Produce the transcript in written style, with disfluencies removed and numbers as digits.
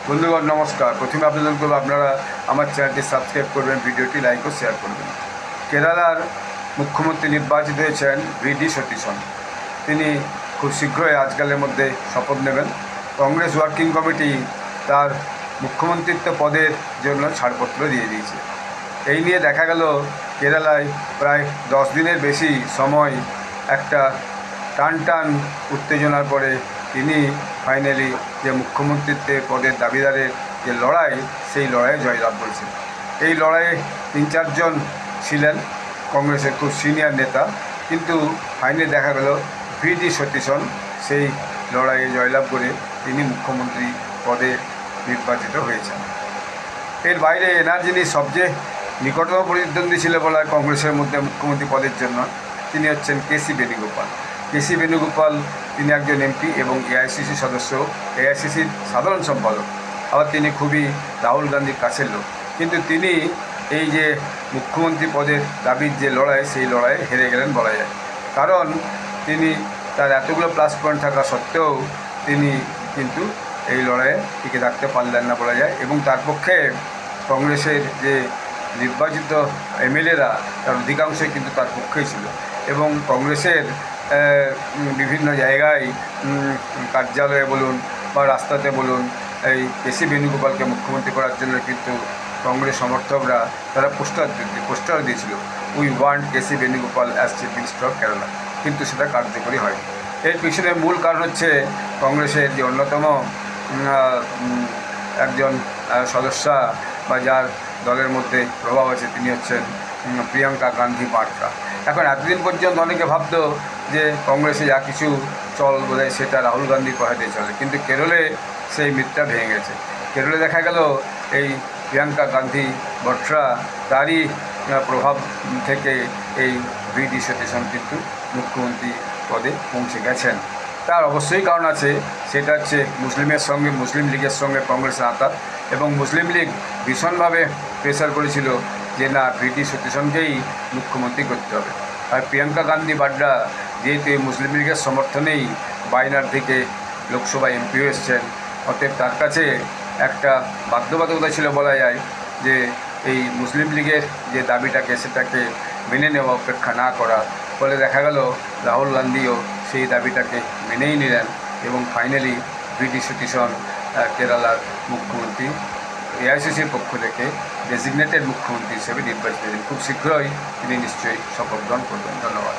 বন্ধুগণ নমস্কার। প্রথমে আবেদন করব আপনারা আমার চ্যানেলটি সাবস্ক্রাইব করবেন, ভিডিওটি লাইক ও শেয়ার করবেন। কেরালার মুখ্যমন্ত্রী নির্বাচিত হয়েছেন ভিডি সতীশন। তিনি খুব শীঘ্রই আজকালের মধ্যে শপথ নেবেন। কংগ্রেস ওয়ার্কিং কমিটি তার মুখ্যমন্ত্রিত্ব পদের জন্য ছাড়পত্র দিয়ে দিয়েছে। এই নিয়ে দেখা গেল কেরালায় প্রায় 10 দিনের বেশি সময় একটা টান উত্তেজনার পরে তিনি ফাইনালি যে মুখ্যমন্ত্রিত্বের পদের দাবিদারের যে লড়াই, সেই লড়াইয়ে জয়লাভ করেছেন। এই লড়াইয়ে 3-4 জন ছিলেন কংগ্রেসের খুব সিনিয়র নেতা, কিন্তু ফাইনালি দেখা গেল ভিডি সতীশন সেই লড়াইয়ে জয়লাভ করে তিনি মুখ্যমন্ত্রী পদে নির্বাচিত হয়েছেন। এর বাইরে এনার যিনি সবচেয়ে নিকটতম প্রতিদ্বন্দ্বী ছিল বলা হয় কংগ্রেসের মধ্যে মুখ্যমন্ত্রী পদের জন্য, তিনি হচ্ছেন কেসি বেণুগোপাল। কেসি বেণুগোপাল তিনি একজন এমপি এবং এআইসিসি সদস্য, এআইসিসির সাধারণ সম্পাদক। আবার তিনি খুবই রাহুল গান্ধীর কাছের লোক, কিন্তু তিনি এই যে মুখ্যমন্ত্রী পদের দাবির যে লড়াই, সেই লড়াইয়ে হেরে গেলেন বলা যায়। কারণ তিনি তার এতগুলো প্লাস পয়েন্ট থাকা সত্ত্বেও তিনি কিন্তু এই লড়াইয়ে টিকে থাকতে পারলেন না বলা যায়। এবং তার পক্ষে কংগ্রেসের যে নির্বাচিত এমএলএরা তার অধিকাংশই কিন্তু তার পক্ষেই ছিল। এবং কংগ্রেসের বিভিন্ন জায়গায় কার্যালয়ে বলুন বা রাস্তাতে বলুন, এই কেসি বেণুগোপালকে মুখ্যমন্ত্রী করার জন্য কিন্তু কংগ্রেস সমর্থকরা তারা পোস্টার দিয়েছিল, we want KC Venugopal as chief minister of Kerala, কিন্তু সেটা কার্যকরী হয়। এর পিছনে মূল কারণ হচ্ছে কংগ্রেসের যে অন্যতম একজন সদস্যা বা যার দলের মধ্যে প্রভাব আছে, তিনি হচ্ছেন প্রিয়াঙ্কা গান্ধী বাড্রা। এখন এতদিন পর্যন্ত অনেকে ভাবত যে কংগ্রেসে যা কিছু চল বোধহয় সেটা রাহুল গান্ধীর কথাতেই চলে, কিন্তু কেরলে সেই মিথটা ভেঙে গেছে। কেরলে দেখা গেল এই প্রিয়াঙ্কা গান্ধী বাড্রা তারই প্রভাব থেকে এই ভিডি সতীশন কিন্তু মুখ্যমন্ত্রী পদে পৌঁছে গেছেন। তার অবশ্যই কারণ আছে, সেটা হচ্ছে মুসলিম লীগের সঙ্গে কংগ্রেসের আঁতাত। এবং মুসলিম লীগ ভীষণভাবে প্রেসার করেছিল যে না, ভিডি সতীশনকেই মুখ্যমন্ত্রী করতে হবে। আর প্রিয়াঙ্কা গান্ধী বাড্রা যেহেতু মুসলিম লীগের সমর্থনেই বাইনার থেকে লোকসভা এমপি এসছেন, অতএব তার কাছে একটা বাধ্যবাধকতা ছিল বলা যায় যে এই মুসলিম লীগের যে দাবিটাকে সেটাকে মেনে নেওয়া, অপেক্ষা না করা। ফলে দেখা গেল রাহুল গান্ধীও সেই দাবিটাকে মেনেই নিলেন এবং ফাইনালি ভিডি সতীশন কেরালার মুখ্যমন্ত্রী এআইসিসির পক্ষ থেকে ডেজিগনেটেড মুখ্যমন্ত্রী হিসেবে নির্বাচিত হলেন। খুব শীঘ্রই তিনি নিশ্চয়ই শপথ গ্রহণ করবেন। ধন্যবাদ।